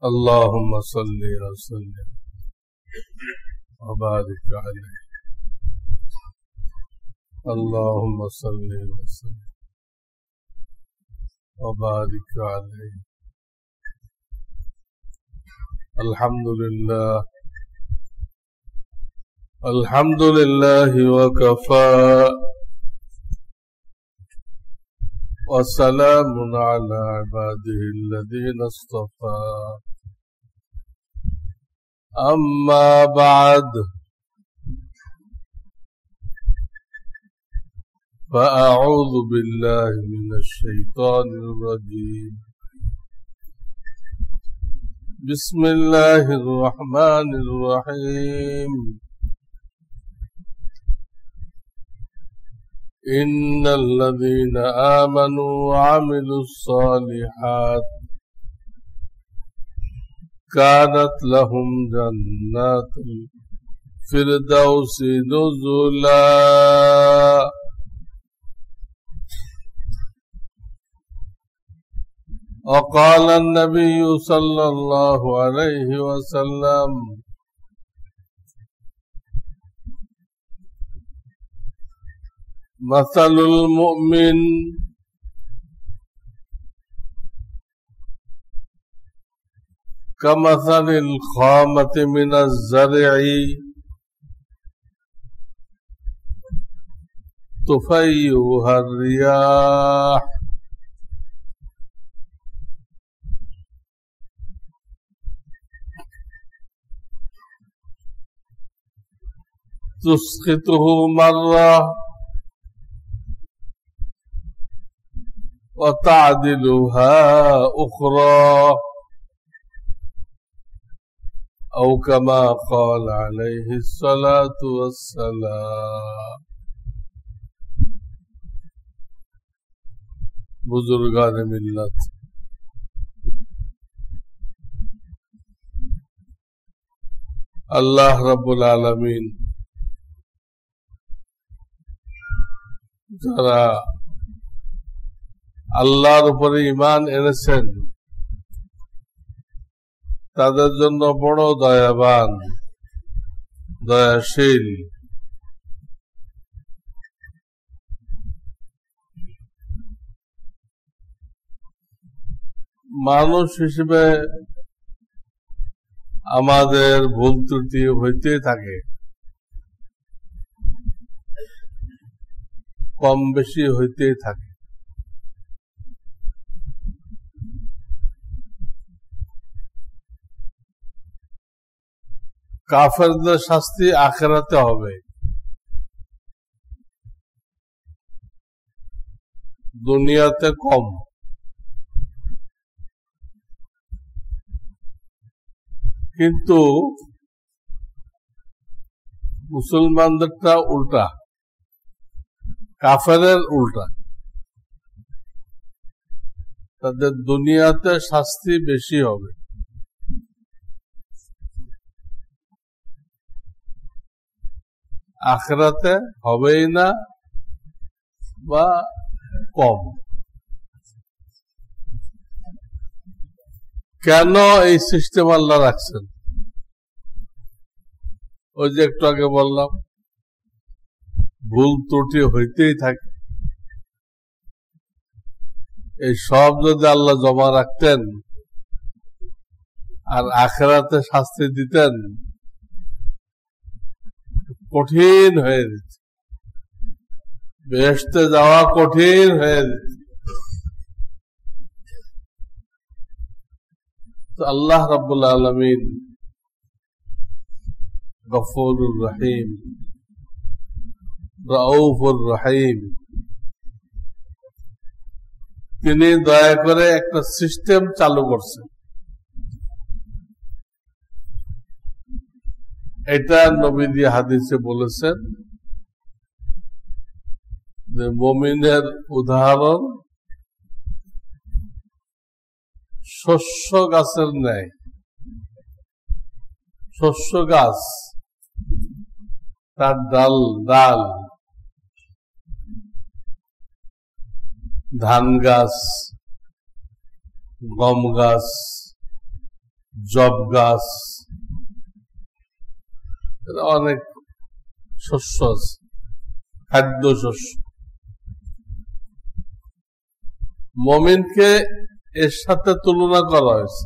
اللهم صل وسلم وبارك عليه اللهم صل وسلم وبارك عليه الحمد لله وكفى وسلام على عباده الذين اصطفى أما بعد فأعوذ بالله من الشيطان الرجيم بسم الله الرحمن الرحيم إن الذين آمنوا وعملوا الصالحات كانت لهم جنات الفردوس نزلا وقال النبي صلى الله عليه وسلم مثل المؤمن كمثل الخامة من الزرع تفيئها الرياح تسقطه مرة وتعدلها أخرى أو كما قال عليه الصلاة والسلام बुजुर्गान मिल्लत अल्लाह रब्बुल आलमीन যারা আল্লাহর উপরে ঈমান এনেছেন তাদের জন্য বড় দয়াবান দয়াশীল মানুষ হিসেবে আমাদের ভুল ত্রুটি হইতে থাকে কম বেশি হইতে থাকে কাফেরদের শাস্তি আখিরাতে হবে দুনিয়াতে কম কিন্তু মুসলমানদেরটা উল্টা কাফেরের উল্টা তাদের দুনিয়াতে শাস্তি বেশি হবে আখিরাতে হবেই না বা কম কেন এই সিস্টেম আল্লাহ রাখছেন ওই যে একটু আগে বললাম ভুল ত্রুটি হইতেই থাকে এই সব যদি আল্লাহ জমা রাখতেন আর আখিরাতে শাস্তি দিতেন কঠিন হয়ে যেত বেহেশতে যাওয়া কঠিন হয়ে যেত তো আল্লাহ রাব্বুল আলামিন গফুরুর রহিম রাউফুর রহিম তিনি দয়া করে একটা সিস্টেম চালু করছেন এটা নবী দিয়ে হাদিসে বলেছেন যে মুমিনের উদাহরণ শস্য গাছের ন্যায় শস্য গাছ তার ডাল ধান গাছ গম গাছ জব গাছ, অনেক শস্য আছে, খাদ্য শস্য। মুমিনকে এর সাথে তুলনা করা হয়েছে।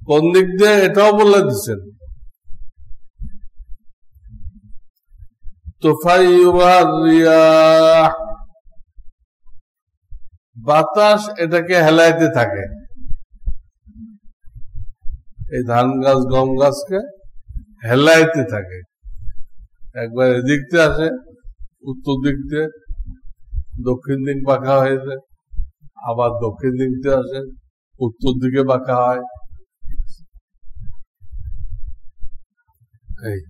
কোন দিক দিয়ে এটাও বলে দিচ্ছেন, বাতাস এটাকে হেলাইতে থাকে। এই ধান গাছ গম গাছকে হেলাইতে থাকে, একবার এদিক দিয়ে আসে, উত্তর দিক দিয়ে, দক্ষিণ দিক বাঁকা হয়ে যায়, আবার দক্ষিণ দিক দিয়ে আসে, উত্তর দিকে বাঁকা হয়। এই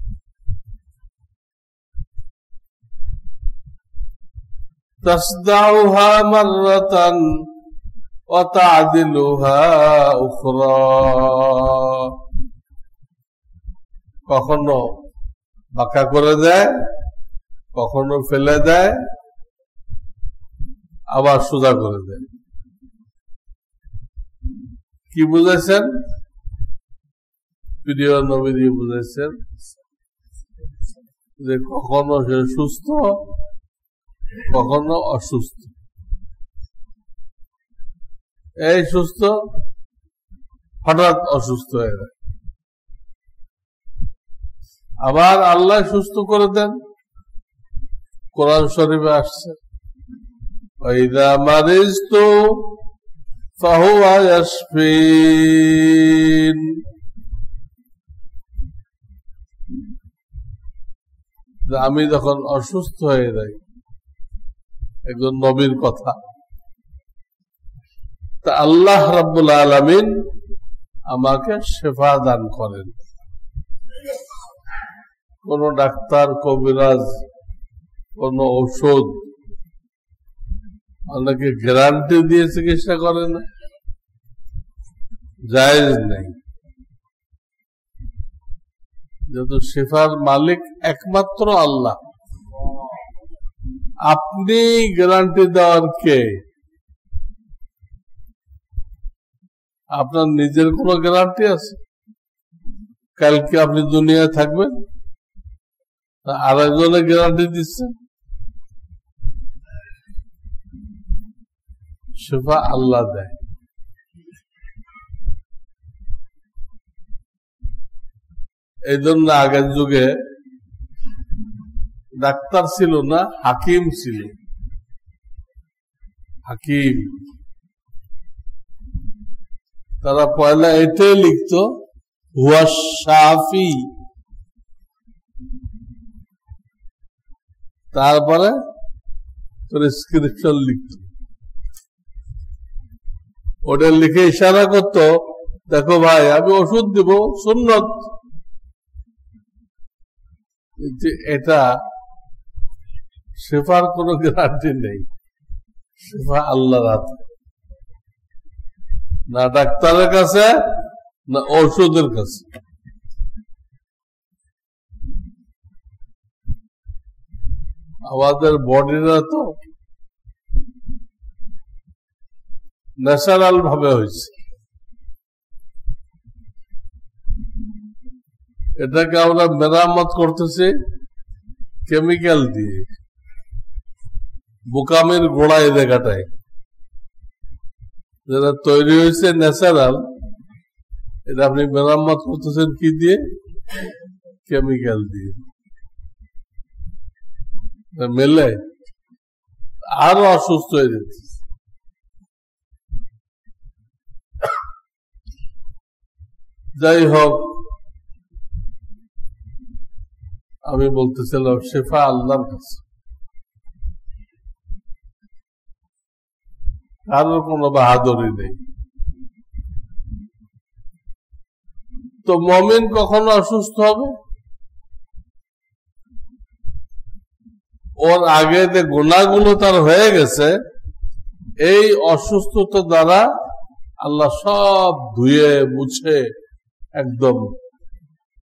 তাসদাউহা মাররাতান ওয়া তা'দিলুহা উখরা, কখনো বাঁকা করে দেয়, কখনো ফেলে দেয়, আবার সোজা করে দেয়। কি বুঝেছেন? প্রিয় নবীজি বুঝেছেন যে কখনো সে সুস্থ, কখনো অসুস্থ। এই সুস্থ, হঠাৎ অসুস্থ হয়ে যায়। আবার আল্লাহ সুস্থ করে দেন। কোরআন শরীফে আসছে, ওয়াইদা মারিজতু ফাহুয়া ইয়াশফিন। আমি যখন অসুস্থ হয়ে যাই, একজন নবীর কথা, তা আল্লাহ রাব্বুল আলামিন আমাকে শেফা দান করেন। কোন ডাক্তার, কবিরাজ, কোন ঔষধ অনেকে গ্যারান্টি দিয়ে চিকিৎসা করে না, জায়েজ নেই। যেহেতু শেফার মালিক একমাত্র আল্লাহ, আপনি গ্যারান্টি দেওয়ার কে? আপনার নিজের কোনো গ্যারান্টি আছে? কালকে আপনি দুনিয়ায় থাকবেন, আর একজনের গ্যারান্টি দিচ্ছে? শেফা আল্লাহ দেয়। এই জন্য আগের যুগে ডাক্তার ছিল না, হাকিম ছিল। হাকিম, তারা পয়লা এটাই লিখত হুয়া শাফি, তারপরে প্রেসক্রিপশন লিখত। ওটা লিখে ইশারা করত, দেখো ভাই আমি ওষুধ দিব, সুন্নত। এটা শেফার কোনো গ্যারান্টি নেই। শেফা আল্লাহর হাতে, না ডাক্তারের কাছে, না ঔষধের কাছে। আমাদের বডিরা তো ন্যাচারাল ভাবে হয়েছে, এটাকে আমরা মেরামত করতেছি কেমিক্যাল দিয়ে, বোকামের গোড়া এই জায়গাটায়। যেটা তৈরি হয়েছে ন্যাচারাল, এটা আপনি মেরামত করতেছেন কি দিয়ে? কেমিক্যাল দিয়ে। মেলে আরো অসুস্থ হয়ে যেতে। যাই হোক, আমি বলতেছিলাম শেফা আল্লাহর কাছে, কারোর কোনো বাহাদুরি নেই। তো মুমিন কখনো অসুস্থ হবে? ওর আগে যে গুনাহগুলো তার হয়ে গেছে, এই অসুস্থতা দ্বারা আল্লাহ সব ধুয়ে মুছে একদম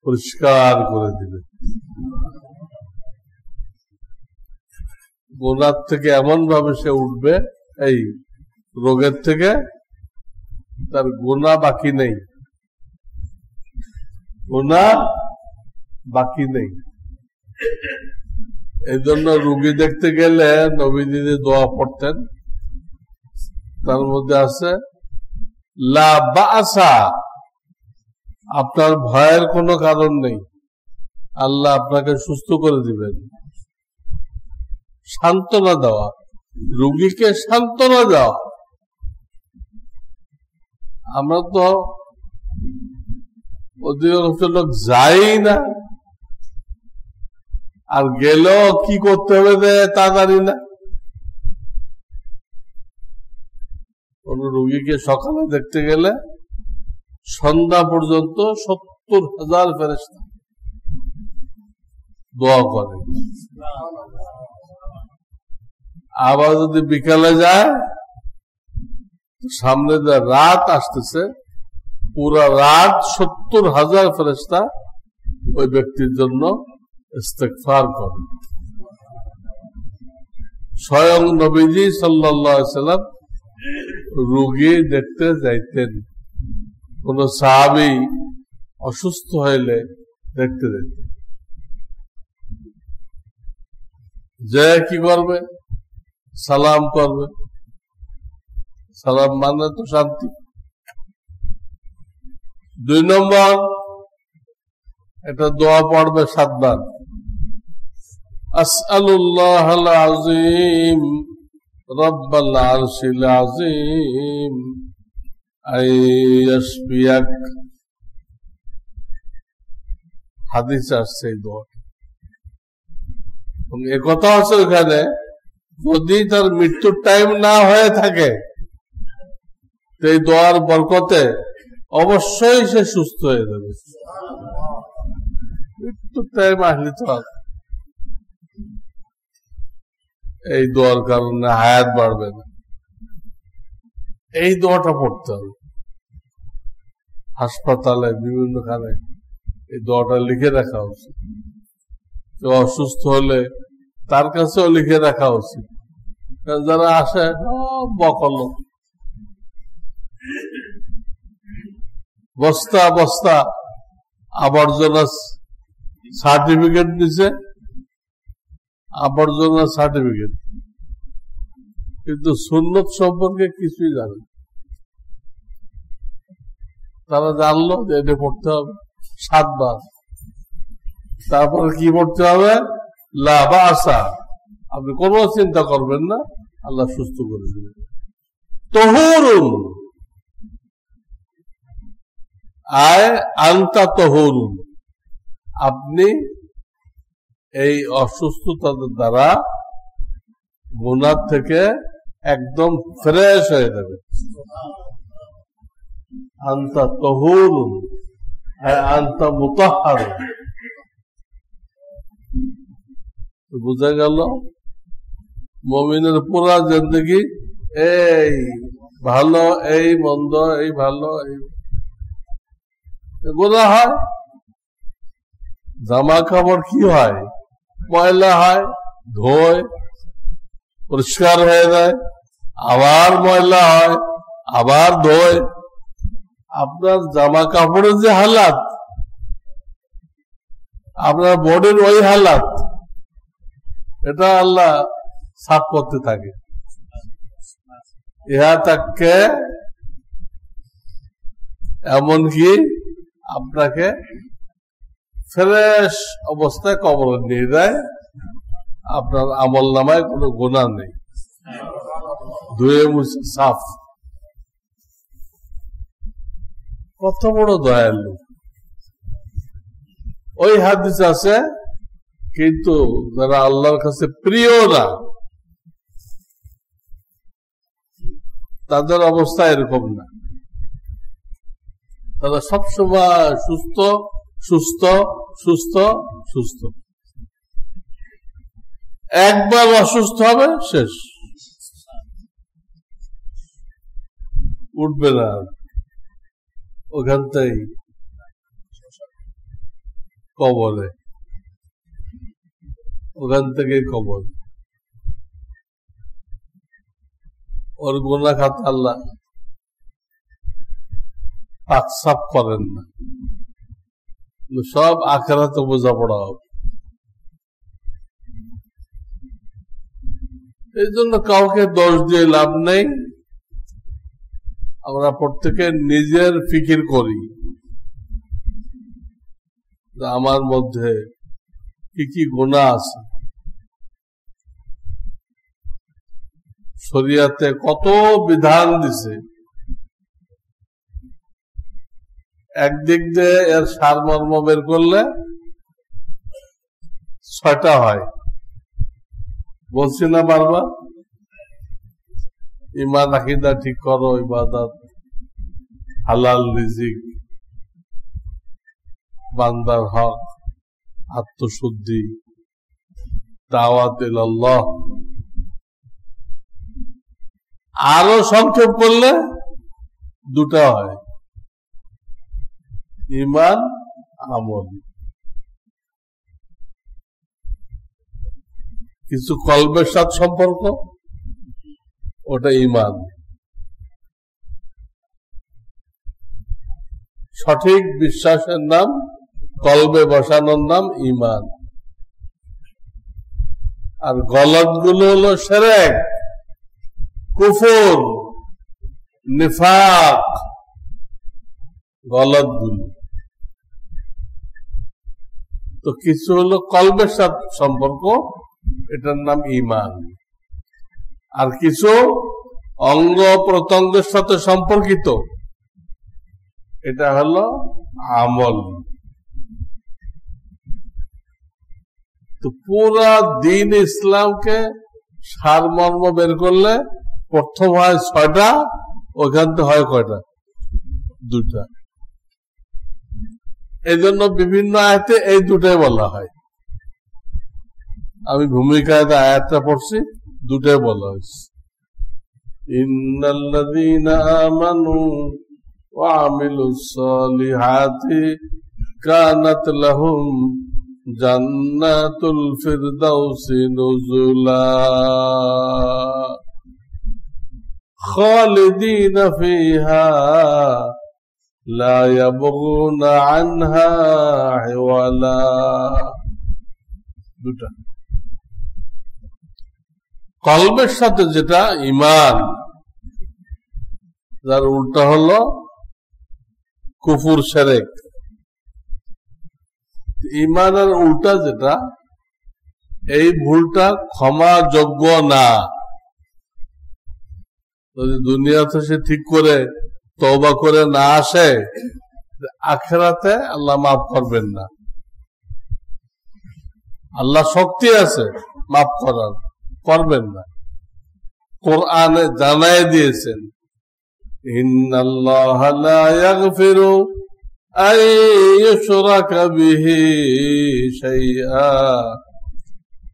পরিষ্কার করে দিবে। গুনাহ থেকে এমন ভাবে সে উঠবে, এই রোগের থেকে তার গুনাহ বাকি নেই, গুনাহ বাকি নেই। এই জন্য রোগী দেখতে গেলে নবীজি যে দোয়া পড়তেন তার মধ্যে আছে লা বাসা, আপনার ভয়ের কোনো কারণ নেই, আল্লাহ আপনাকে সুস্থ করে দিবেন। সান্ত্বনা দেওয়া, রোগীকে সান্ত্বনা দেওয়া। আমরা তো অধিকাংশ লোক যাই না, আর গেলেও কি করতে হবে তা জানি না। কোন রোগীকে সকালে দেখতে গেলে সন্ধ্যা পর্যন্ত 70,000 ফেরেশতা দোয়া করে। আবার যদি বিকালে যায়, সামনে যে রাত আসতেছে, পুরা রাত 70,000 ফেরেশতা ওই ব্যক্তির জন্য ইস্তেগফার করে। স্বয়ং নবীজি সাল্লাল্লাহু আলাইহি সাল্লাম রোগী দেখতে যাইতেন। কোন সাহাবী অসুস্থ হইলে দেখতে যেতেন, যে কি করবে? সালাম করবে। সালাম মানে তো শান্তি। 2 নম্বর, এটা দোয়া পড়বে 7 বার। আসআলুল্লাহাল আযীম রাব্বাল আরশিল আযীম আইয়াশফিয়াক। হাদিস আসছে এই দোয়া। এবং একথা আছে ওখানে, যদি তার মৃত্যুর টাইম না হয়ে থাকে তো এই দোয়ার বরকতে অবশ্যই সে সুস্থ হয়ে যাবে। মৃত্যুর টাইম আসলে তো এই দোয়ার কারণে হায়াত বাড়বে না। এই দোয়াটা পড়তে হবে। হাসপাতালে বিভিন্ন খানে এই দোয়াটা লিখে রাখা উচিত। কেউ অসুস্থ হলে তার কাছেও লিখে রাখা উচিত। যারা আসে বকল, বস্তা বস্তা আবর্জনা সার্টিফিকেট দিছে, আবর্জনা সার্টিফিকেট, কিন্তু সুন্নত সম্পর্কে কিছুই জানে। তারা জানলো যে এটা পড়তে হবে 7 বার। তারপরে কি পড়তে হবে? লা বাসা, আপনি কোনো চিন্তা করবেন না, আল্লাহ সুস্থ করে দেবেন। তহুরুন আয় আনতা তহুরুন, আপনি এই অসুস্থতার দ্বারা গুনাহ থেকে একদম ফ্রেশ হয়ে যাবে। আনতা তহুরুন আয় আনতা মুতাহহারুন। বুঝা গেল? মুমিনের পুরা জিন্দেগি এই ভালো, এই মন্দ, এই ভালো, এই গুনাহ হয়। জামা কাপড় কি হয়? ময়লা হয়, ধোয়, পরিষ্কার হয়ে যায়, আবার ময়লা হয়, আবার ধোয়। আপনার জামা কাপড়ের যে হালাত, আপনার বডির ওই হালাত, এটা আল্লাহ সাফ করতে থাকে। ইহা তাকে এমনকি আপনাকে ফ্রেশ অবস্থায় কবরে নিয়ে যায়। আপনার আমল নামায় কোনো গুনাহ নেই, ধুয়ে মুছে সাফ। কত বড় দয়ালু! ওই হাদিস আছে, কিন্তু যারা আল্লাহর কাছে প্রিয় না তাদের অবস্থা এরকম না। তারা সবসময় সুস্থ সুস্থ সুস্থ সুস্থ। একবার অসুস্থ হবে, শেষ, উঠবে না। ওখান থেকে কবরে, ওখান থেকে কবর। ওর গুনাহ খাতা আল্লাহ পাক সাফ করেন না। সব আখিরাতে বোঝাপড়া হবে। এই জন্য কাউকে দোষ দিয়ে লাভ নেই। আমরা প্রত্যেকে নিজের ফিকির করি যে আমার মধ্যে কি কি গুনাহ আছে, শরিয়াতে কত বিধান দিছে, একদিক দিয়ে এর সারমর্ম বের করলে 6টা হয়। বলছি না বারবার, ঈমান আকীদা ঠিক করো, ইবাদত, হালাল রিজিক, বান্দার হক, আত্মশুদ্ধি, দাওয়াত ইলাল্লাহ। আরো সংক্ষেপ করলে 2টা হয়, ঈমান, আমল। কিছু কলবের সাথে সম্পর্ক, ওটা ঈমান। সঠিক বিশ্বাসের নাম, কলবে বসানোর নাম ঈমান। আর গলত গুলো হলো শিরক, কুফর, নিফাক, গলত গুলো। তো কিছু হলো কলবের সাথে সম্পর্ক, এটার নাম ঈমান। আর কিছু অঙ্গ প্রত্যঙ্গের সাথে সম্পর্কিত, এটা হলো আমল। তো পুরা দিন ইসলামকে সারমর্ম বের করলে প্রথম হয় 6টা, ওখান থেকে হয় কয়টা? 2টা। এই জন্য বিভিন্ন আয়াতে এই 2টাই বলা হয়। আমি ভূমিকায় আয়াতটা পড়ছি, 2টাই বলা হয়েছে। ইন্নাল্লাযীনা আমানু ওয়া আমিলুস সালিহাতি কানাত লাহুম জান্নাতুল ফিরদাউসি নুজুলা খালিদিনা ফিহা লা ইয়াবগুনা আনহা হিওয়ালা। 2টা। কলবের সাথে যেটা ঈমান, যার উল্টা হলো কুফর, শিরক। ঈমানের উল্টা যেটা, এই ভুলটা ক্ষমাযোগ্য না। যদি দুনিয়াতে সে ঠিক করে তওবা করে না আসে, আখিরাতে আল্লাহ মাফ করবেন না। আল্লাহ শক্তি আছে মাফ করার, করবেন না। কোরআনে জানাই দিয়েছেন, ইন্নাল্লাহা লা ইয়াগফিরু আন ইউশরাকা বিহি শাইআ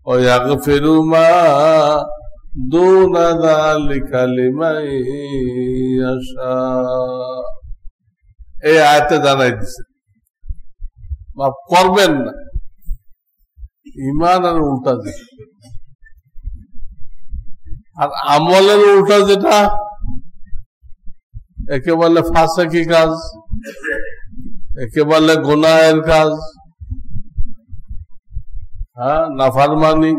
ওয়া ইয়াগফিরু মা দুনা যালিকা লিমান ইয়াশা। এই আয়াতে জানাই দিয়েছেন মাফ করবেন না। ঈমান আর উল্টা যেটা, আর আমলের উল্টা যেটা, একে বলে ফাসিকি কাজ, একে বলে গুনাহের কাজ, নাফরমানি।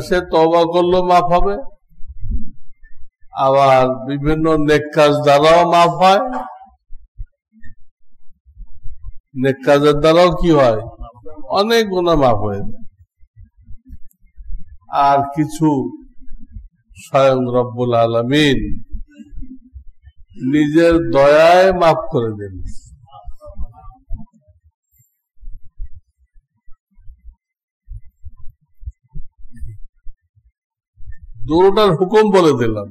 সে তওবা করলেও মাফ হবে, আবার বিভিন্ন নেক কাজ দ্বারাও মাফ হয়। নেক কাজের দ্বারাও কি হয়? অনেক গুনাহ মাফ হয়ে যায়। আর কিছু স্বয়ং রব্বুল আলামিন নিজের দয়ায় মাফ করে দেন। দুটোটার হুকুম বলে দিলাম।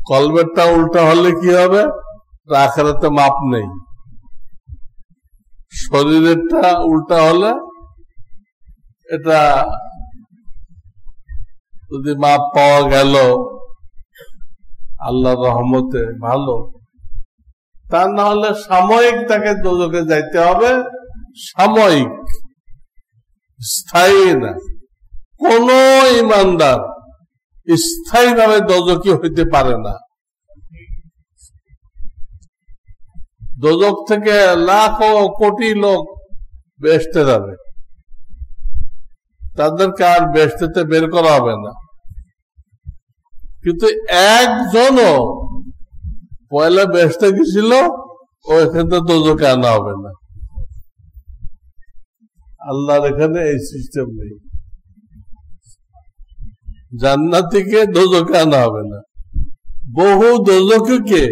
কলবেরটা উল্টা হলে কি হবে? আখিরাতে মাপ নেই। শরীরেরটা উল্টা হলে এটা যদি মাপ পাওয়া গেল আল্লাহর রহমতে ভালো, তা না হলে সাময়িক তাকে দোজখে যাইতে হবে। সাময়িক, স্থায়ী না। কোন ইমানদার স্থায়ীভাবে দোজখী হইতে পারে না। দোজখ থেকে লাখো কোটি লোক বেহেশতে যাবে, তাদেরকে আর বেহেশতে বের করা হবে না। কিন্তু একজনও পয়লা বেহেশতে গেছিল, ওইখানে দোজখে আনা হবে না। আল্লাহর এখানে এই সিস্টেম নেই, জান্নাতীকে দোজখে আনা হবে না। বহু দোজখীকে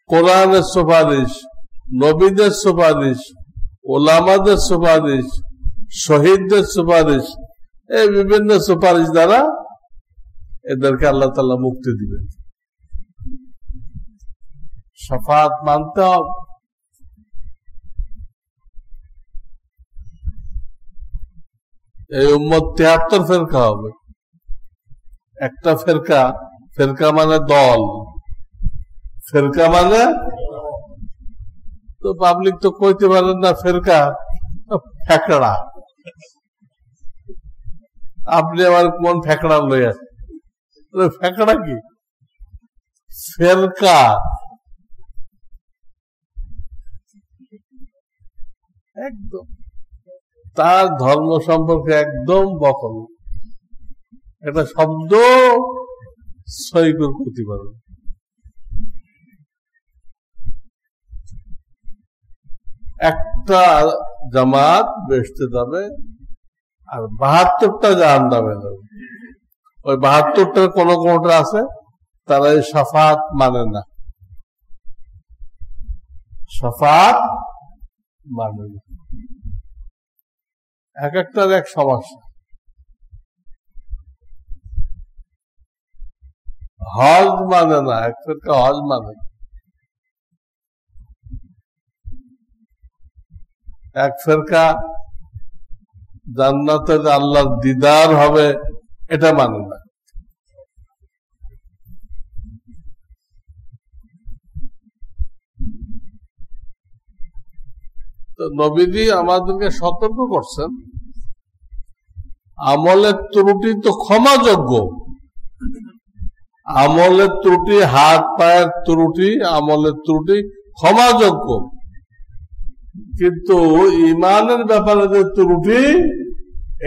কোরআনের সুপারিশ, নবীদের সুপারিশ, ওলামাদের সুপারিশ, শহীদদের সুপারিশ, এই বিভিন্ন সুপারিশ দ্বারা এদেরকে আল্লাহ তাআলা মুক্তি দিবেন। শাফাত মানতে হবে। এই উম্মত 73 ফেরকা হবে। একটা ফেরকা, ফেরকা মানে দল, ফেরকা মানে তো পাবলিক তো কইতে পারেন না ফেরকা, ফেকড়া। আপনি আমার কোন ফেকড়া লইয়া, ফেকড়া কি? ফেরকা একদম তার ধর্ম সম্পর্কে একদম বকল, একটা শব্দ সই করতে পারবে। একটা জামাত বেহেশতে যাবে আর 72টা জাহান্নামে যাবে। ওই 72টার কোন কোনটা আছে তারা এই শাফাত মানে না, শাফাত মানে না। এক একটার এক সমস্যা। হজ মানে না, এক ফেরকা হজ মানে না। এক ফেরকা জান্নাতে আল্লাহর দিদার হবে এটা মানে না। তো নবীজি আমাদেরকে সতর্ক করছেন, আমলের ত্রুটি তো ক্ষমাযোগ্য। আমলের ত্রুটি, হাত পায়ের ত্রুটি, আমলের ত্রুটি ক্ষমাযোগ্য, কিন্তু ইমানের ব্যাপারে যে ত্রুটি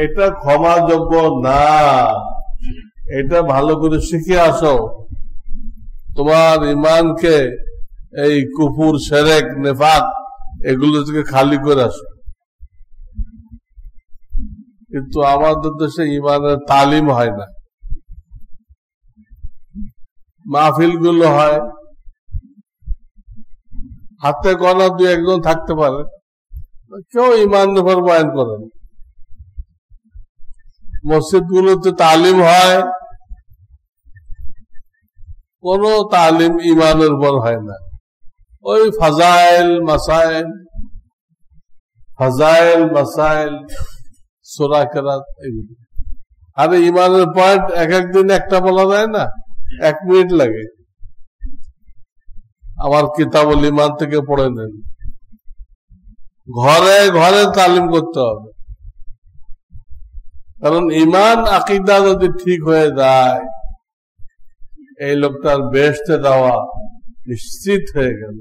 এটা ক্ষমাযোগ্য না। এটা ভালো করে শিখে আসো, তোমার ইমানকে এই কুফুর, শিরক, নিফাক এগুলো থেকে খালি করে আসো। কিন্তু আমাদের দেশে ইমানের তালিম হয় না। মাহফিল গুলো হয়, হাতে গোনা 2-1 থাকতে পারে, কেউ ইমানের উপর বয়ান করেন। মসজিদ গুলোতে তালিম হয়, কোন তালিম ইমানের উপর হয় না। ওই ফাজাইল মাসাইল, সূরা কেরাত এগুলো। আরে ইমানের পয়েন্ট এক একদিন একটা বলা যায় না, 1 মিনিট লাগে। আমার কিতাবুল ইমান থেকে পড়ে নেন। ঘরে ঘরে তালিম করতে হবে, কারণ ইমান আকীদা যদি ঠিক হয়ে যায় এই লোকটার বেহেশতে যাওয়া নিশ্চিত হয়ে গেল।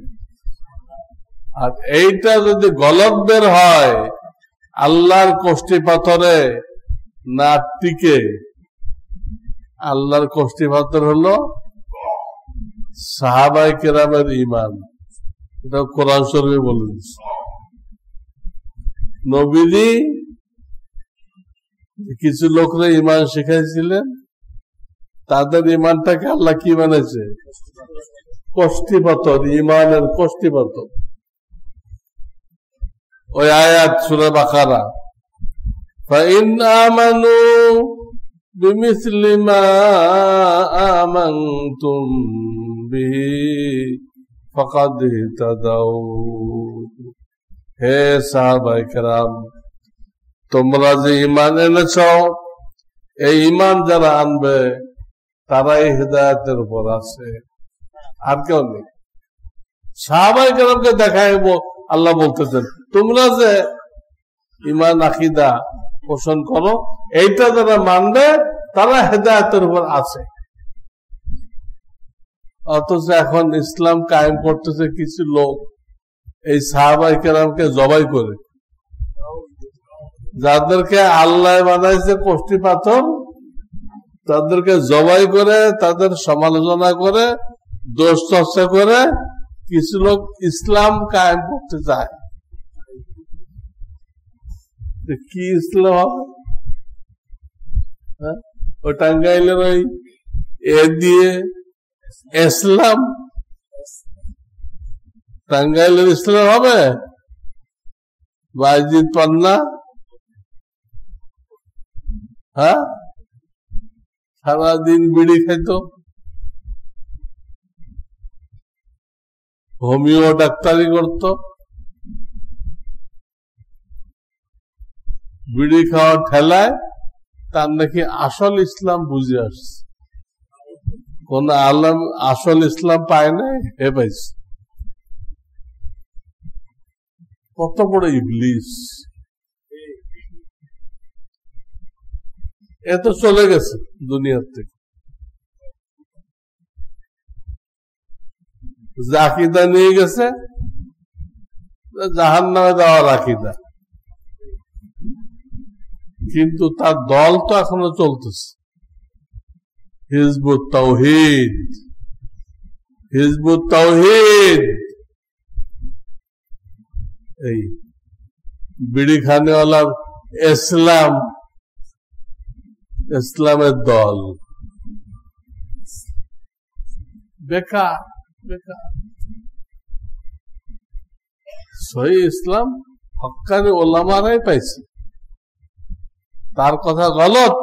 আর এইটা যদি গলত বের হয়, আল্লাহর কষ্টি পাথরে না টিকে। আল্লাহর কষ্টি পাথর হলো সাহাবায়ে কেরামের ইমান, এটা কোরআন শরীফে বলে দিচ্ছে। নবীজি কিছু লোকরা ইমান শিখাইছিলেন, তাদের ইমানটাকে আল্লাহ কি বানাইছে? কষ্টি পাথর, ইমানের কষ্টি পাথর। ওই আয়াত সূরা বাকারা, ফাইন আমানু বিমিসলি মা আমানতুম বিহি ফাকাদ ইহতাদাউ। হে সাহাবায়ে কেরাম, তোমরা যে ঈমান এনেছ, এই ঈমান যারা আনবে তারাই হিদায়াতের উপর আছে, আর কেউ নেই। সাহাবায়ে কেরামকে দেখাইব আল্লাহ বলতেছেন, তোমরা যে ঈমান আকীদা পোষণ করো, এইটা যারা মানবে তারা হেদায়েতের উপর আছে। অথচ এখন ইসলাম কায়েম করতেছে কিছু লোক, এই সাহাবায়ে কেরামকে জবাই করে, যাদেরকে আল্লাহ বানাইছে কষ্টি পাথর, তাদেরকে জবাই করে, তাদের সমালোচনা করে, দোষ চর্চা করে কিছু লোক ইসলাম কায়েম করতে চায়। কি ইসলাম হবে? ওই টাঙ্গাইলের ওই এ দিয়ে ইসলাম, টাঙ্গাইলের ইসলাম হবে? বাইজিদ পান্না, হ্যাঁ, সারাদিন বিড়ি খাইত, হোমিও ডাক্তারি করত, বিড়ি খাওয়ার ঠেলায় তার নাকি আসল ইসলাম বুঝে আসছে। কোন আলেম আসল ইসলাম পায় না, হে পাইছে। কত বড় ইবলিস! এ তো চলে গেছে দুনিয়ার থেকে। আকিদা নিয়ে গেছে জাহান্নামে দেওয়ার আকিদা, কিন্তু তার দল তো এখনো চলতেছে। হিজবুত তাওহীদ, হিজবুত তাওহীদ, এই বিড়ি খানেওয়ালা ইসলাম, ইসলামের দল। বেকার বেকার। সহি ইসলাম হক্কানি ওলামারাই পাইছে, তার কথা গলত।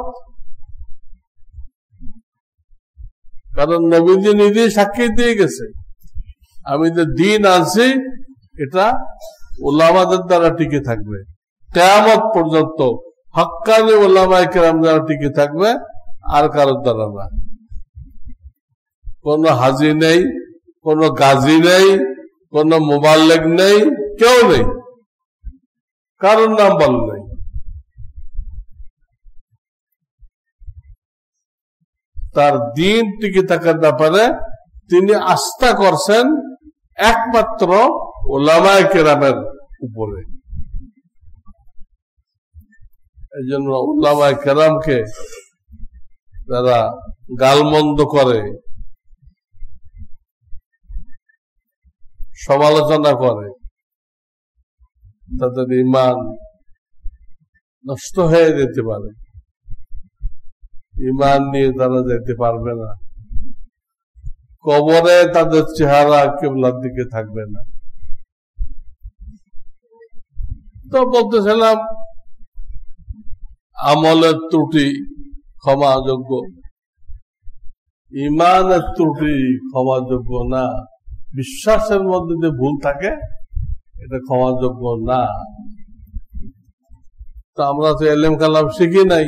কারণ নবীজি নিজে সাক্ষী দিয়ে গেছে, আমি যে দিন আনছি এটা ওলামাদের দ্বারা টিকে থাকবে কিয়ামত পর্যন্ত। হক্কানি ওলামায়ে কেরাম দ্বারা টিকে থাকবে, আর কারোর দ্বারা না। কোন হাজি নেই, কোন গাজী নেই, কোন মুবাল্লিগ নেই, কেউ নেই, কারোর নাম বল নেই। তার দিন টিকে থাকার ব্যাপারে তিনি আস্থা করছেন একমাত্র ওলামায়ে কেরামের উপরে। এই জন্য ওলামায়ে কেরামকে যারা গালমন্দ করে, সমালোচনা করে, তাদের ঈমান নষ্ট হয়ে যেতে পারে। ঈমান নিয়ে তারা যেতে পারবে না, কবরে তাদের চেহারা কিবলার দিকে থাকবে না। তো বলতেছিলাম আমলের ত্রুটি ক্ষমাযোগ্য, ঈমানের ত্রুটি ক্ষমাযোগ্য না। বিশ্বাসের মধ্যে যে ভুল থাকে এটা ক্ষমাযোগ্য না। তো আমরা তো এলেম কালাম শিখি নাই,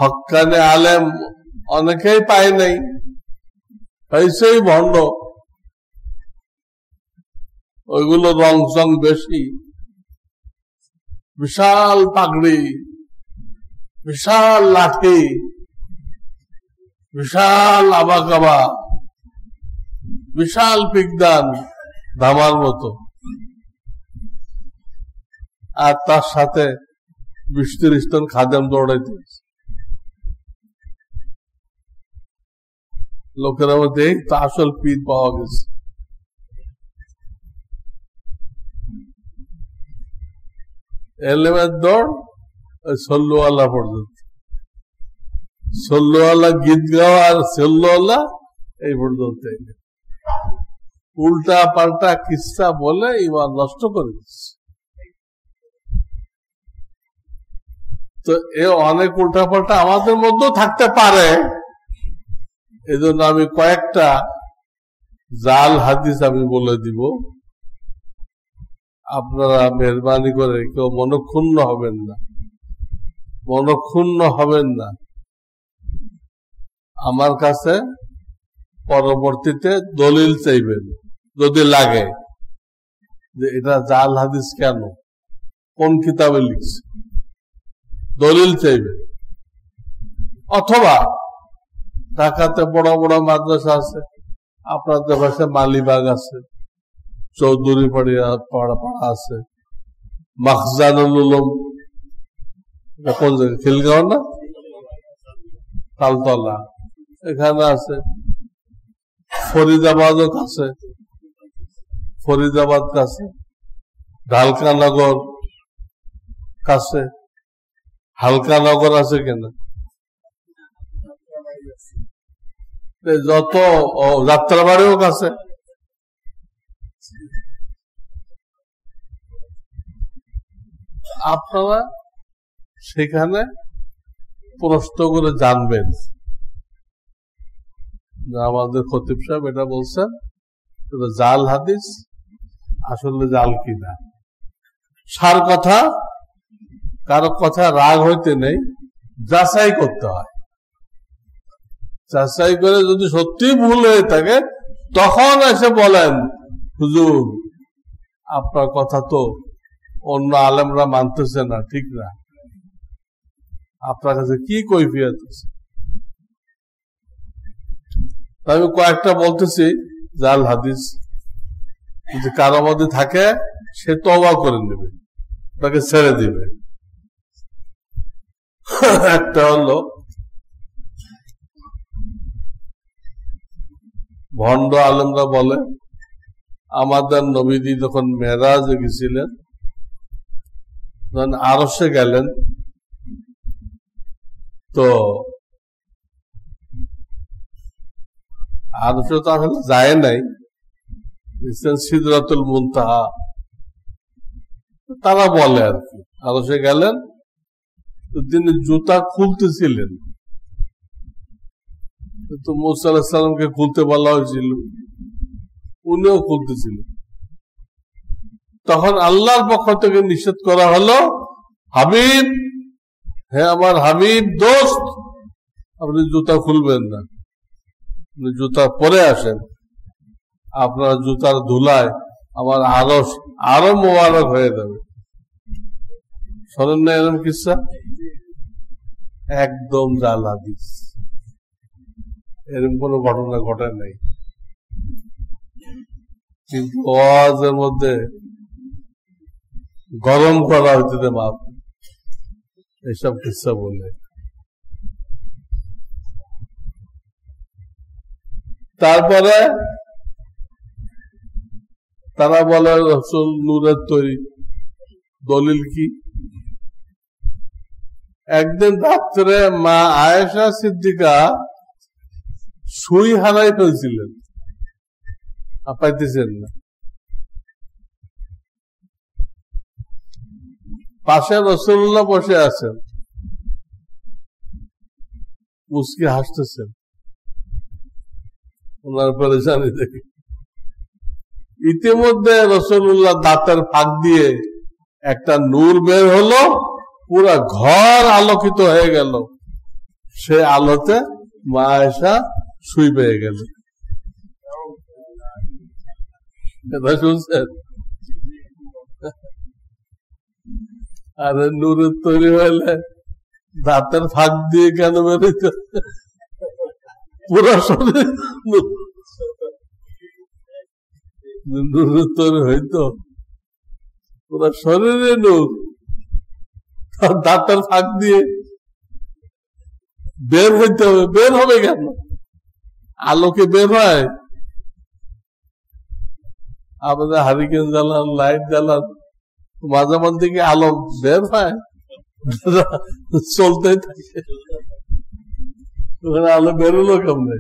হক্কানে আলেম অনেকেই পায় নাই, হয়েছেই ভণ্ড। ওইগুলো রং চং বেশি, বিশাল পাগড়ি, বিশাল লাঠি, বিশাল আবাকাবা, বিশাল পিকদান, ধামার মতো, আর তার সাথে 20-30 জন খাদেম দৌড়াইতে। লোকেরা মধ্যে তো আসল পীর পাওয়া গেছে। এলেমের দৌড় সল্লুওয়ালা পর্যন্ত, সল্লুওয়ালা গীত গাওয়া আর সল্লুওয়ালা এই পর্যন্ত। উল্টা পাল্টা কিস্সা বলে ইমান নষ্ট করে দিচ্ছে। তো এ অনেক উল্টা পাল্টা আমাদের মধ্যেও থাকতে পারে। এজন্য আমি কয়েকটা জাল হাদিস আমি বলে দিব, আপনারা মেহরবানি করে কেউ মনক্ষুণ্ণ হবেন না, মনক্ষুণ্ণ হবেন না। আমার কাছে পরবর্তীতে দলিল চাইবেন যদি লাগে যে এটা জাল হাদিস কেন, কোন কিতাবে লিখছে, দলিল চাইবেন। অথবা ঢাকাতে বড় বড় মাদ্রাসা আছে, আপনাদের পাশে মালিবাগ আছে, চৌধুরী পাড়া আছে, মাখজানুল উলুম কোন জায়গায়, খিলগাঁও না তালতলা, এখানে আছে। ফরিদাবাদও কাছে, ফরিদাবাদ কাছে, ঢালকানগর কাছে, হালকানগর আছে কেন, যত যাত্রাবাড়িও কাছে। আপনারা সেখানে প্রশ্ন করে জানবেন। আমাদের খতিব সাহেব এটা বলছেন, জাল হাদিস আসলে জাল কিনা। সার কথা, কারো কথা রাগ হইতে নেই, যাচাই করতে হয়। যাচাই করে যদি সত্যি ভুল হয়ে থাকে তখন এসে বলেন, হুজুর আপনার কথা তো অন্য আলেমরা মানতেছে না, ঠিক না, আপনার কাছে কি কৈফিয়ত আছে। আমি কয়েকটা বলতেছি জাল হাদিস, যদি কারো মধ্যে থাকে সে তওবা করে নেবে, তাকে ছেড়ে দিবে। একটা হলো ভণ্ড আলেমরা বলে আমাদের নবীজি যখন মেরাজে গেছিলেন, যখন আরশে গেলেন, তো আরশে তো আসলে যায় নাই, সিদরাতুল মুনতাহা। তারা বলে আর কি আরশে গেলেন, তো তিনি জুতা খুলতেছিলেন, তো মুসা আলাইহিস সালামকে খুলতে বলা হয়েছিল, উনিও খুলতেছিলেন। তখন আল্লাহর পক্ষ থেকে নিষেধ করা হলো, হাবিব, হে আমার হাবিব দোস্ত, আপনি জুতা খুলবেন না, আপনি জুতা পরে আসেন, আপনার জুতার ধুলায় আমার আরশ আরো মোবারক হয়ে যাবে। শোনেন না এরকম কিসসা? একদম জাল হাদিস, এরকম কোন ঘটনা ঘটে নাই। কিন্তু ওয়াজের মধ্যে গরম করা হইতে মাপ এইসব কিসসা বলে। তারপরে তারা বলে রাসূল নূরের তৈরি, দলিল কি? একদিন রাত্রে মা আয়েশা সিদ্দিকা সুই হারাই ফেলছিলেন, পাইতেছেন না। পাশে রাসূলুল্লাহ বসে আছেন, মুস্কি হাসতেছেন ওনার পরেশানি দেখে। ইতিমধ্যে রাসূলুল্লাহ দাঁতের ফাঁক দিয়ে একটা নূর বের হলো, পুরা ঘর আলোকিত হয়ে গেল। সে আলোতে মা আয়েশা সুই পেয়ে গেল। এটা শুনছেন? আরে নূরের তৈরি হইলে দাঁতের ফাঁক দিয়ে কেন বেরোইত? পুরা শরীর নূরের তৈরি হইতো, পুরা শরীরে নূর, দাঁতের ফাঁক দিয়ে বের হইতে হবে। বের হবে কেন? আলোকে বের হয়। আমাদের হারিকেন জ্বালান, লাইট জ্বালান, মাঝে মাঝে কি আলো বের হয়? চলতে থাকে, ওখানে আলো বেরোলো কেমনে?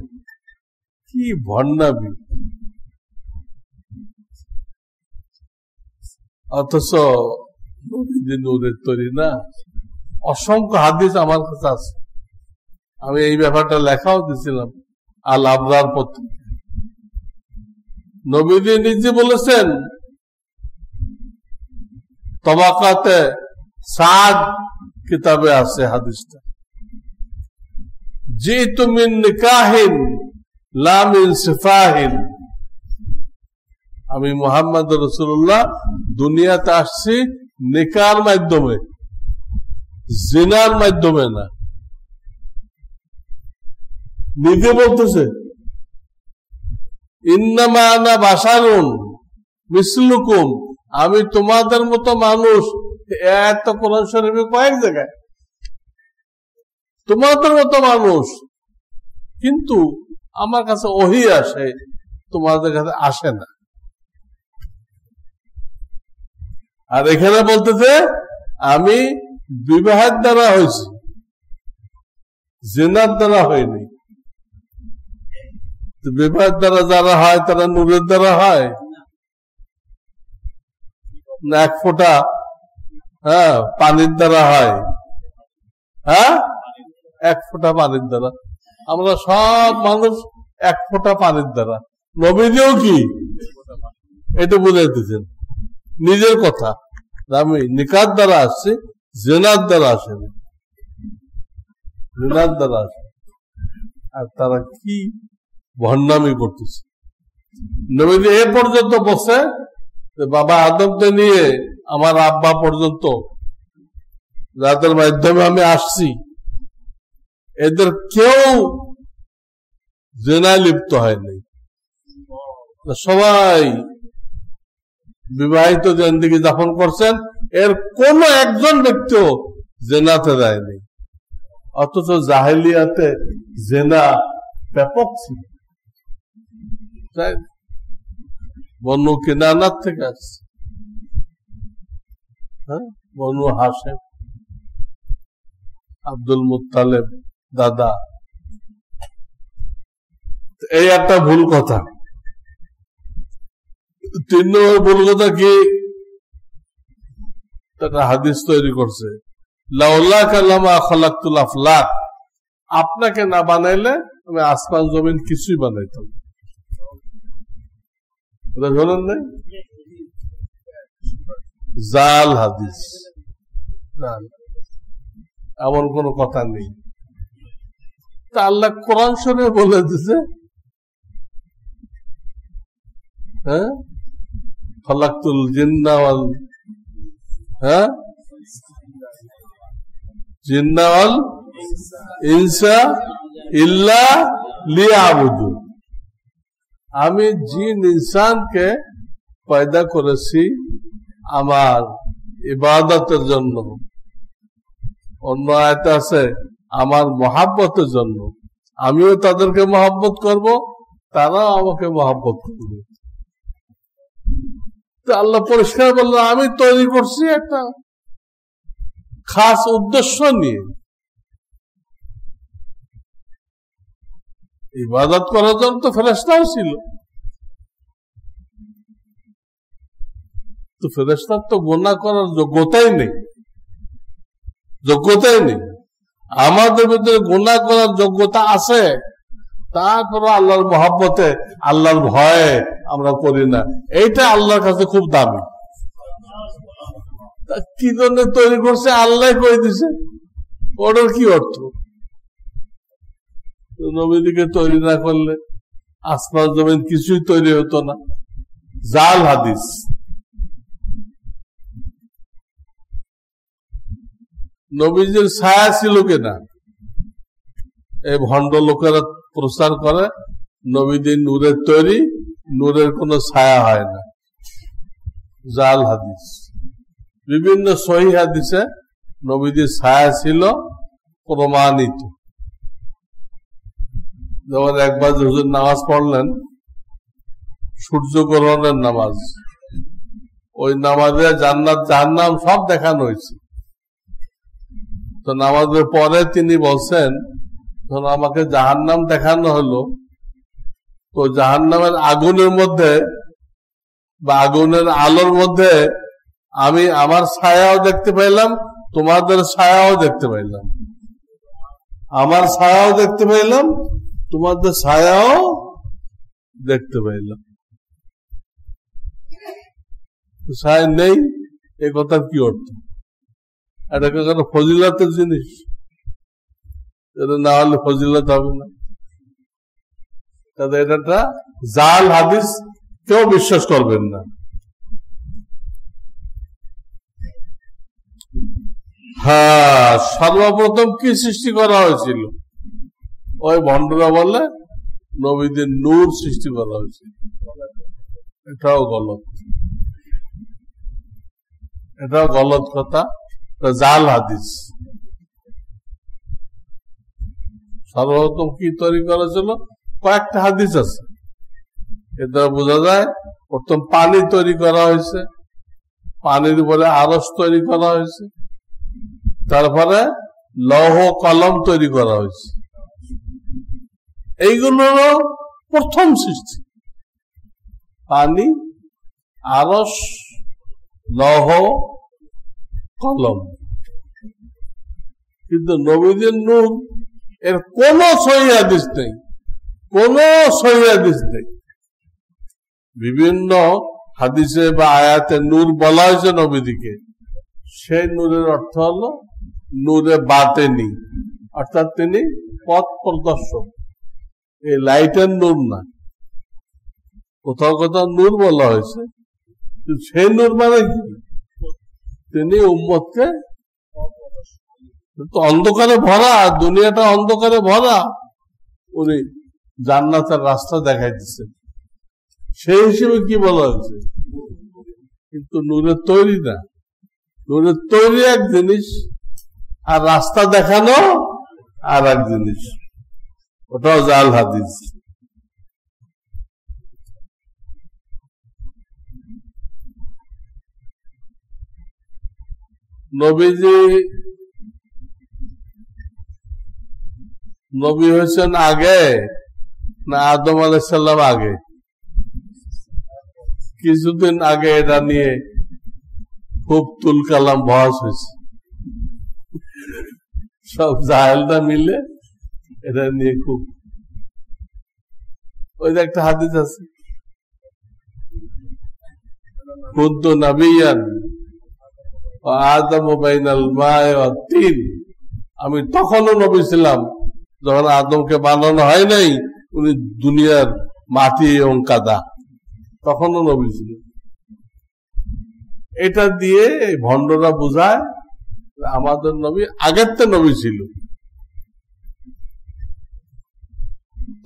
কি ভণ্ডামি! অথচ নূরের তৈরি না। অসংখ্য হাদিস আমার কাছে আছে, আমি এই ব্যাপারটা লেখাও দিয়েছিলাম আল আবরার পত্রিকা। নবীজি নিজে বলেছেন, তবাকাতে সাদ কিতাবে আছে হাদিসটা, জিতু মিন নিকাহিন লা মিন সিফাহিন। আমি মুহাম্মদ রাসূলুল্লাহ দুনিয়াতে আসছি নিকার মাধ্যমে, জিনার মাধ্যমে না। নিজে বলতেছে, ইন্নামা আনা বাশারুন মিসলুকুম, আমি তোমাদের মতো মানুষ। এত কোরআন শরীফে কয়েক জায়গায় তোমাদের মতো মানুষ, কিন্তু আমার কাছে ওহী আসে, তোমাদের কাছে আসে না। আর এখানে বলতেছে আমি বিবাহের দ্বারা হয়েছি, জিনার দ্বারা হয়নি। বিবাহের দ্বারা যারা হয় তারা নূরের দ্বারা হয় না এক ফোঁটা পানির দ্বারা হয়? এক ফোঁটা পানির দ্বারা। আমরা সব মানুষ এক ফোঁটা পানির দ্বারা। নবীজিও কি এটা বুঝাইতেছেন নিজের কথা, আমি নিকার দ্বারা আসছি, জেনার দ্বারা আসেনি, জেনার দ্বারা আসে। আর তারা কি ভণ্ডামি করতেছে। নবীজি এ পর্যন্ত বসে বাবা আদমকে নিয়ে আমার আব্বা পর্যন্ত, যাদের মাধ্যমে আমি আসছি, এদের কেউ জেনায় লিপ্ত হয়নি। সবাই বিবাহিত জিন্দেগি যাপন করছেন, এর কোন একজন ব্যক্তিও জেনাতে দেয়নি। অথচ জাহেলিয়াতে জেনা ব্যাপক ছিল। বনু কিনানার থেকে আসছে, বনু হাশেম, আব্দুল মুত্তালেব দাদা। এই একটা ভুল কথা। 3 নম্বর ভুল কথা কি, একটা হাদিস তৈরি করছে, লাউলা কালামা খালাকতুল আফলাক, আপনাকে না বানাইলে আমি আসমান জমিন কিছুই বানাইতাম। শোনেন নাই? জাল হাদিস, এমন কোন কথা নেই। তা আল্লাহ কোরআন শরীফে বলে দিছে, খালাকতুল জিন্না ওয়াল জিন্না ওয়াল ইনসা ইল্লা লিয়াবুদুন, আমি জিন ইনসানকে পয়দা করেছি আমার ইবাদতের জন্য। অন্য আয়াতে আছে আমার মহাব্বতের জন্য। আমিও তাদেরকে মহাব্বত করব, তারাও আমাকে মহাব্বত করবে। তো আল্লাহ পরিষ্কার বলল, আমি তৈরি করছি একটা খাস উদ্দেশ্য নিয়ে, ইবাদত করার জন্য তো ফেরেশতাও ছিল। তো ফেরেশতার তো গুনাহ করার যোগ্যতাই নেই, আমাদের ভিতরে গুনাহ করার যোগ্যতা আছে, তারপর আল্লাহর মহব্বতে, আল্লাহর ভয়ে আমরা করি না। এইটা আল্লাহর কাছে খুব দামি। কি জন্য তৈরি করছে আল্লাহ কই দিছে, ওটার কি অর্থ? নবীদিকে তৈরি না করলে আসমান জমিন কিছুই তৈরি হতো না। জাল হাদিস। নবীজির ছায়া ছিল কিনা এই ভণ্ড লোকেরা প্রচার করে, নবীজি নূরের তৈরি, নূরের কোনো ছায়া হয় না। জাল হাদিস। বিভিন্ন সহিহ হাদিসে নবীজির ছায়া ছিল প্রমাণিত। যেমন একবার হুজুর নামাজ পড়লেন, সূর্যগ্রহণের নামাজ, ওই নামাজে জান্নাত জাহান্নাম সব দেখানো হয়েছে। তো নামাজের পরে তিনি বলছেন, যখন আমাকে জাহান্নাম দেখানো হলো, তো জাহান্নামের আগুনের মধ্যে বা আগুনের আলোর মধ্যে আমি আমার ছায়াও দেখতে পাইলাম, তোমাদের ছায়াও দেখতে পাইলাম। আমার ছায়াও দেখতে পাইলাম, তোমাদের ছায়াও দেখতে পাইলাম। ছায়া নেই, এ কথার কি অর্থ? এটাকে কোনো ফজিলতের জিনিস, এটা না হলে ফজিলত হবে না। তাদের এটা জাল হাদিস, কেউ বিশ্বাস করবেন না। হ্যাঁ, সর্বপ্রথম কি সৃষ্টি করা হয়েছিল? ওই ভণ্ডরা বলে নবীদের নূর সৃষ্টি করা হয়েছিল। এটাও গলত। এটা গলত কথা, জাল হাদিস। সর্বপ্রথম কি তৈরি করা ছিল? কয়েকটা হাদিস আছে, এর দ্বারা বোঝা যায় প্রথম পানি তৈরি করা হয়েছে, পানির উপরে আরস তৈরি করা হয়েছে, তারপরে লৌহ কলম তৈরি করা হয়েছে। এইগুলোরও প্রথম সৃষ্টি পানি, আরস, লৌহ, কলম। কিন্তু নবীদের নূর এর কোন সহিহ হাদিস নেই, কোন সহিহ হাদিস নেই। বিভিন্ন হাদিসে বা আয়াতে নূর বলা হয়েছে নবীদিকে, সেই নূরের অর্থ হলো নূরে বাতেনি, অর্থাৎ তিনি পথ প্রদর্শক, এই লাইটের নূর না। কোথাও কোথাও নূর বলা হয়েছে, সেই নূর মানে কি? তিনি উম্মতকে অন্ধকারে ভরা, দুনিয়াটা অন্ধকারে ভরা, উনি জান্নাতের রাস্তা দেখাই দিচ্ছেন, সেই হিসেবে কি বলা হয়েছে? কিন্তু নূরের তৈরি না, নূরের তৈরি এক জিনিস, আর রাস্তা দেখানো আর এক জিনিস, ওটাও জাল হাদিস। নবীজি নবী হয়েছেন আগে না আদম আলাইহিস সালাম আগে? কিছুদিন আগে এটা নিয়ে খুব তুলকালাম বহাস হয়েছে, সব জাহেলরা মিলে এটা নিয়ে খুব। ওই যে একটা হাদিস আছে, কুনতু নাবিয়ান ওয়া আদমু বাইনাল মা'i ওয়াত তিন, আমি তখনও নবী ছিলাম যখন আদমকে বানানো হয় নাই, উনি দুনিয়ার মাটি এবং কাদা, তখনও নবী ছিল। এটা দিয়ে এই ভণ্ডরা বোঝায় আমাদের নবী আগের তো নবী ছিল,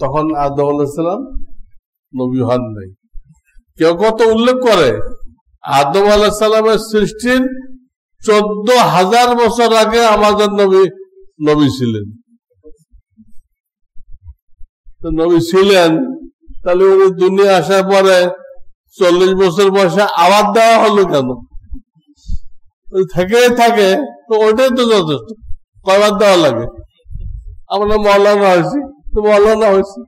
তখন আদম আলাইহিস সালাম নবী হন নাই। কেউ কত উল্লেখ করে আদম আলাইহিস সালামের সৃষ্টির 14,000 বছর আগে আমাদের নবী ছিলেন। নবী ছিলেন, তাহলে উনি দুনিয়া আসার পরে 40 বছর বয়সে আবার দেওয়া হলো কেন? থেকে থাকে তো ওইটাই তো যথেষ্ট, কয়বার দেওয়া লাগে? আমরা মৌলানা হয়েছি তো মৌলানা হয়েছি,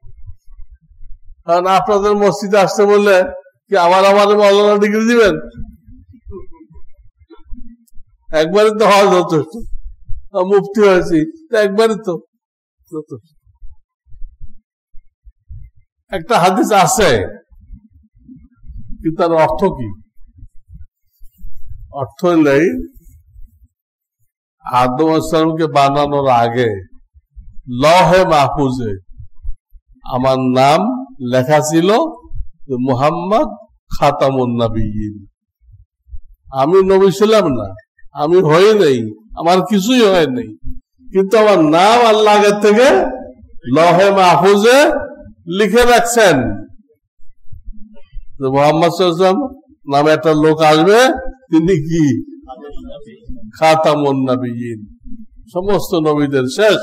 কারণ আপনাদের মসজিদে আসতে বললে কি আমাদের মৌলানা ডিগ্রি দিবেন? একবারই তো হওয়া যথেষ্ট। মুফতি হয়েছি তো একবারই তো যথেষ্ট। একটা হাদিস আছে, কিন্তু তার অর্থ কি? অর্থ নেই, আদম আলাইহিস সালামকে বানানোর আগে লৌহে মাহফুজে আমার নাম লেখা ছিল মুহাম্মদ খাতামুন নবিয়্যিন। আমি নবী ছিলাম না, আমি হই নাই, আমার কিছুই হয় নাই, কিন্তু আমার নাম আল্লাহ আগের থেকে লৌহে মাহফুজে লিখে রাখছেন যে মুহাম্মদ সাল্লাল্লাহু আলাইহি ওয়াসাল্লাম নামে একটা লোক আসবে, তিনি কি খাতামুন নবিয়্যিন, সমস্ত নবীদের শেষ।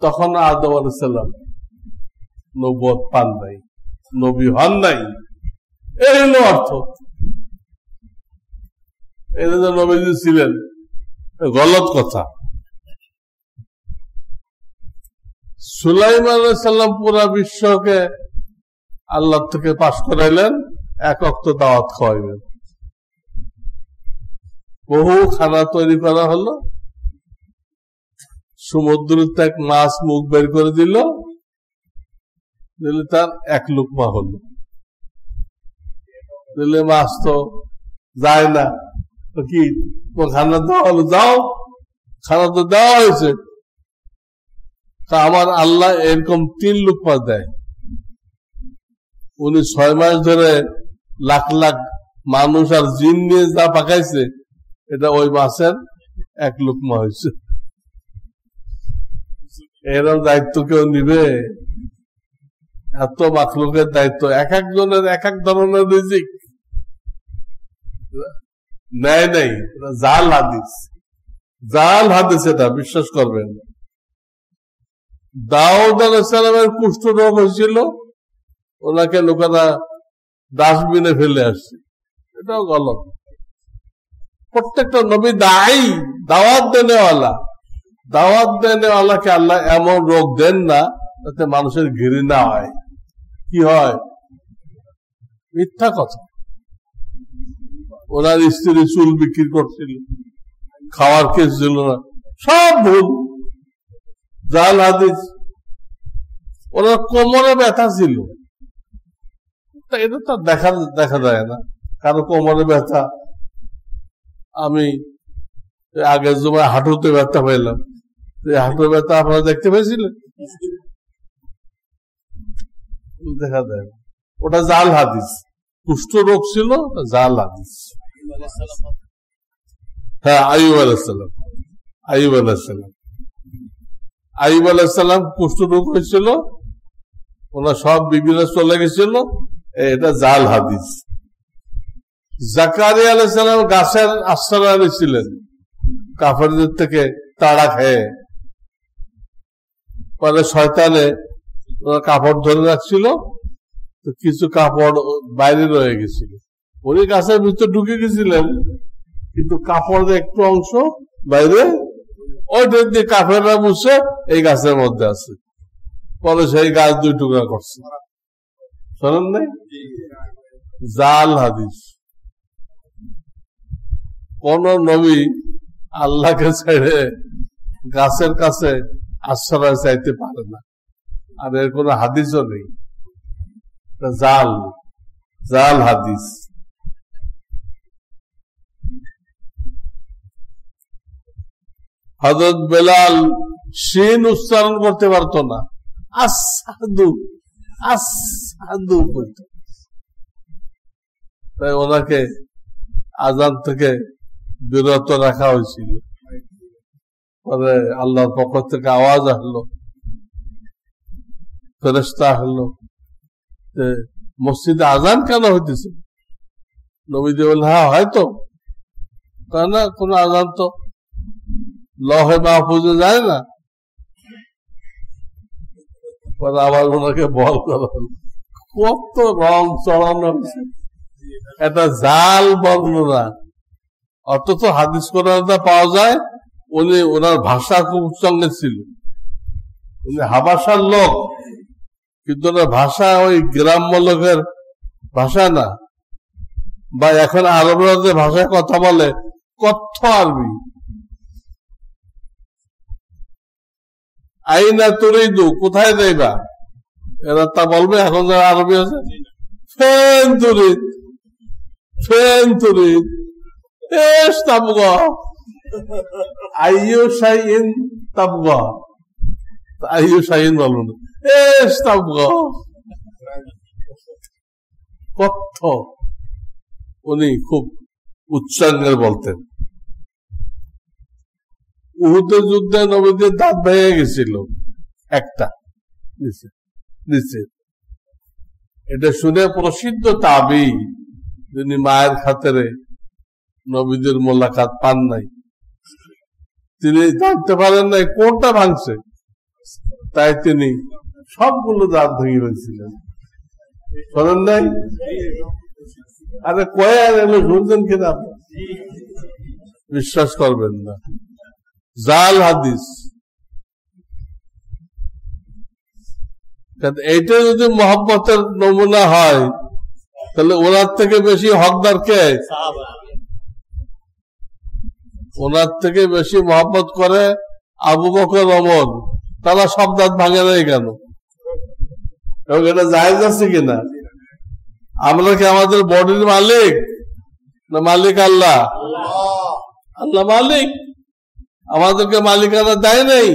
তখন আদম আলাইহিস সালাম নবুয়ত পান নাই, নবী হন নাই, এই হলো অর্থ। এই যে নবীজি ছিলেন, গলত কথা। সুলাইমান আলাইহিস সালাম পুরা বিশ্বকে আল্লাহ থেকে পাশ করাইলেন, এক ওয়াক্ত দাওয়াত খাওয়াইবেন। বহু খানা তৈরি করা হলো, সমুদ্র থেকে মাছ মুখ বের করে দিল, দিলে তার এক লুকমা হলো, দিলে মাছ তো যায় না, কি খানা দেওয়া হলো, যাও খানা তো দেওয়া হয়েছে। তা আমার আল্লাহ এরকম 3 লুকমা দেয়। উনি 6 মাস ধরে লাখ লাখ মানুষ আর জিন নিয়ে যা পাকাইছে, এটা ওই মাছের 1 লুকমা হয়েছে। এরকম দায়িত্ব কেউ নিবে? এত মাখলুকের দায়িত্ব, এক একজনের এক এক ধরনের রিজিক। নেয় নেই, জাল হাদিস, জাল হাদিস, এটা বিশ্বাস করবেন। দাউদ আলাইহিস সালামের কুষ্ঠ রোগ হয়েছিল, ওনাকে লোকেরা ডাস্টবিনে ফেলে আসছে, এটাও গলত। প্রত্যেকটা নবী দায়ী, দাওয়াত দেনেওয়ালাকে আল্লাহ এমন রোগ দেন না যাতে মানুষের ঘৃণা হয়। কি হয়? মিথ্যা কথা। ওনার স্ত্রী চুল বিক্রি করছিল, খাওয়ার কেস ছিল না, সব ভুল, জাল হাদিস। ওনার কোমরে ব্যথা ছিল, এটা তো দেখা যায় না কারো কোমরে ব্যথা। আমি আগের সময় হাঁটুতে ব্যথা পাইলাম, হাঁটুর ব্যথা আপনারা দেখতে পেয়েছিলেন? দেখা যায় না, ওটা জাল হাদিস। কুষ্ঠ রোগ ছিল, জাল হাদিস। হ্যাঁ, আইয়ুব আলাইহিস সালাম কুষ্ঠ রোগ হয়েছিল, ওনার সব বিবিরা চলে গেছিল, এটা জাল হাদিস। জাকারিয়া আলাইহিস সালাম গাছের আশ্রয় ছিলেন কাফেরদের থেকে তাড়া খেয়ে, পরে শয়তানে ওনার কাপড় ধরে রাখছিল, তো কিছু কাপড় বাইরে রয়ে গেছিল, উনি গাছের ভিতর ঢুকে গেছিলেন, কিন্তু কাপড়ের একটু অংশ বাইরে, ওইটা দিয়ে কাফেররা মুছে এই গাছের মধ্যে আছে, পরে সেই গাছ 2 টুকরা করছে। শোনেন নাই? জাল হাদিস। কোন নবী আল্লাহকে ছেড়ে গাছের কাছে আশ্রয় চাইতে পারে না, আর এর কোন হাদিসও নেই। জাল হাদিস। হযরত বেলাল শিন উচ্চারণ করতে পারতো না, আসাদু বলতো, তাই ওনাকে আযান থেকে বিরত রাখা হয়েছিল। পরে আল্লাহর পক্ষ থেকে আওয়াজ আসলো, ফেরেশতা আসলো, মসজিদে আযান কেন হইতেছে? নবীজি বললেন, হ্যাঁ হয়তো, না কোন আযান তো লহে মাহফুজে যায় না। পরে আবার ওনাকে বল করা হলো, কত রং চড়ানো হয়েছে, এটা জাল বর্ণনা। অথচ হাদিস কোরআনে পাওয়া যায় উনি, ওনার ভাষা খুব উচ্চাঙ্গে ছিল, উনি হাবাসার লোক, কিন্তু ওনার ভাষা ওই গ্রাম্য লোকের ভাষা না, বা এখন আরবরা যে ভাষায় কথা বলে কথ্য আরবি। আইনা তুরিদু, কোথায় যাইবা, এরা তা বলবে। এখন যারা আরবি আছে, ফেন তুরিদ এস তাবগা, আইয়ু শাইইন তাবগা, আইয়ু শাইইন বলুন, এস তাবগা, কথ্য উনি খুব উচ্চাঙ্গের বলতেন। উহুদের যুদ্ধে নবীদের দাঁত ভেঙে গেছিল একটা নিচে, এটা শুনে প্রসিদ্ধ তাবী, যিনি মায়ের খাতিরে নবীদের মোলাকাত পান নাই, তিনি জানতে পারেন নাই কোনটা ভাঙছে, তাই তিনি সবগুলো দাঁত ভেঙে ফেলছিলেন। শোনেন নাই? আরে কয়ে এলো, শুনছেন কিনা? বিশ্বাস করবেন না, জাল হাদিস। এইটা যদি মহব্বতের নমুনা হয়, তাহলে ওনার থেকে বেশি হকদার কে? ওনার থেকে বেশি মহব্বত করে আবু বকর, ওমর, তারা সব দাঁত ভাঙে নাই কেন? এবং এটা জায়েজ আছে কিনা? আমরা কি আমাদের বডির মালিক না মালিক আল্লাহ? আল্লাহ মালিক, আমাদেরকে মালিকানা দেয় নাই,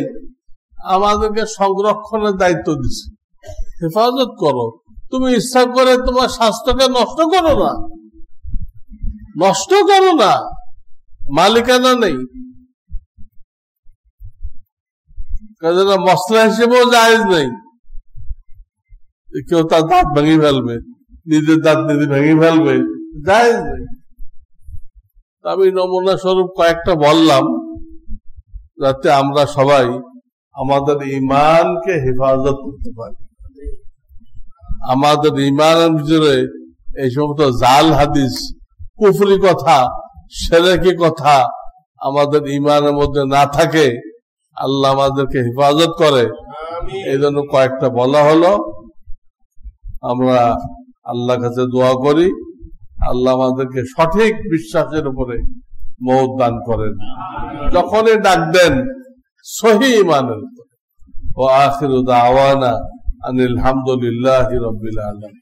আমাদেরকে সংরক্ষণের দায়িত্ব দিচ্ছে, হেফাজত করো। তুমি ইচ্ছা করে তোমার স্বাস্থ্যকে নষ্ট করো না, মালিকানা নেই। মশলা হিসেবেও জায়েজ নেই, কেউ তার দাঁত ভেঙে ফেলবে, নিজের দাঁত নিজে ভেঙে ফেলবে, জায়েজ নেই। আমি নমুনা স্বরূপ কয়েকটা বললাম, যাতে আমরা সবাই আমাদের ঈমানকে হেফাজত করতে পারি। আমাদের ঈমানের ভিতরে এই সমস্ত জাল হাদিস, কুফরি কথা, শিরকি কথা আমাদের ঈমানের মধ্যে না থাকে, আল্লাহ আমাদেরকে হেফাজত করে। এই জন্য কয়েকটা বলা হলো। আমরা আল্লাহর কাছে দোয়া করি, আল্লাহ আমাদেরকে সঠিক বিশ্বাসের উপরে মওত দান করেন, যখনই ডাক দেন সহি ঈমানের উপরে। ওয়া আখিরু দাওয়ানা আনিল হামদুলিল্লাহি রাব্বিল আলামিন।